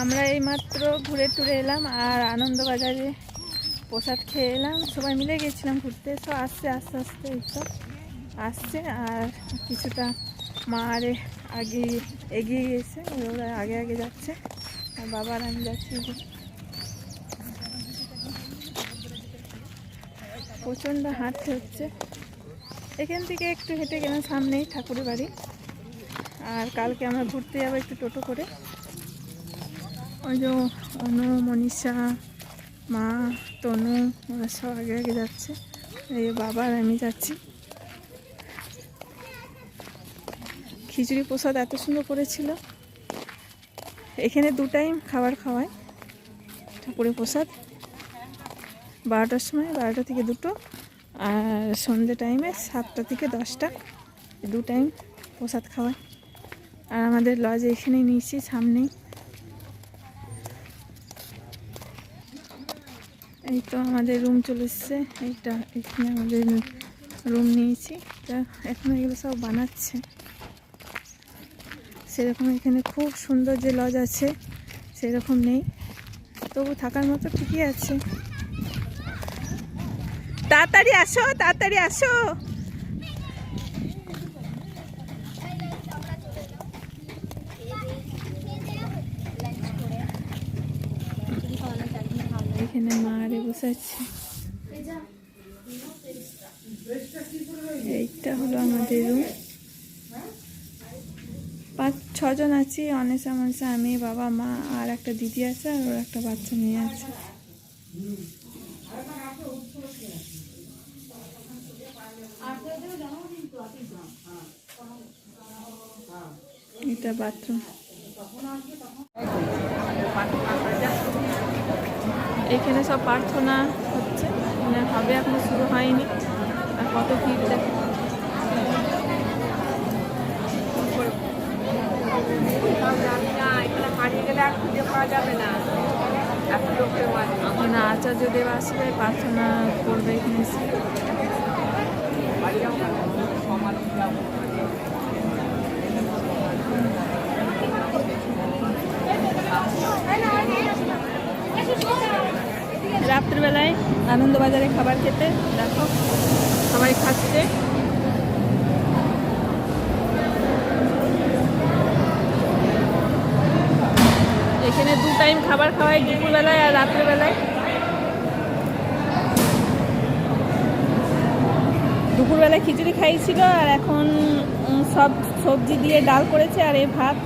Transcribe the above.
আমরা এইমাত্র ঘুরে টুরে এলাম আর আনন্দবাজারে প্রসাদ খেয়ে এলাম। সবাই মিলে গেছিলাম ঘুরতে। সব আসছে আস্তে আস্তে এইসব আসছে আর কিছুটা মা আরে আগে এগিয়ে গেছে, ওরা আগে আগে যাচ্ছে আর বাবা আর আমি যাচ্ছি। প্রচণ্ড হাঁটতে হচ্ছে। এখান থেকে একটু হেঁটে গেলাম, সামনেই ঠাকুরের বাড়ি। আর কালকে আমরা ঘুরতে যাবো একটু টোটো করে। ওই যে অনু, মনীষা, মা, তনু ওরা সব আগে আগে যাচ্ছে। এই বাবা আর আমি যাচ্ছি। খিচুড়ি প্রসাদ এত সুন্দর করেছিল। এখানে 2 টাইম খাবার খাওয়ায় ঠাকুরের প্রসাদ, 12টার সময়, 12টা থেকে 2টো, আর সন্ধ্যে টাইমে 7টা থেকে 10টা, 2 টাইম প্রসাদ খাওয়ায়। আর আমাদের লজ এখানেই নিয়েছি, সামনেই। এই তো আমাদের রুম চলে এসছে। এইটা এখানে আমাদের রুম নিয়েছি। তা এখন এগুলো সব বানাচ্ছে। সেরকম এখানে খুব সুন্দর যে লজ আছে সেরকম নেই, তবু থাকার মতো ঠিকই আছে। তাড়াতাড়ি আসো, তাড়াতাড়ি আসো। এখানে মা আরে বসে আছে। এইটা হলো আমাদের রুম। 5-6 জন আছি, অনেসা মনসা, আমি, বাবা, মা আর একটা দিদি আছে আর ওর একটা বাচ্চা মেয়ে আছে। এটা বাথরুম। এখানে সব প্রার্থনা হচ্ছে, মানে হবে, এখনো শুরু হয়নি। আর কত ভিড় দেখো। এখন আচার্যদেব আসবে, প্রার্থনা করবে এখানে। রাত্রিবেলায় আনন্দবাজারে খাবার খেতে দেখো সবাই খাচ্ছে। এখানে 2 টাইম খাবার খাওয়াই, দুপুরবেলায় আর রাত্রিবেলায়। দুপুরবেলায় খিচুড়ি খাইছিল আর এখন সব সবজি দিয়ে ডাল করেছে আর এই ভাত।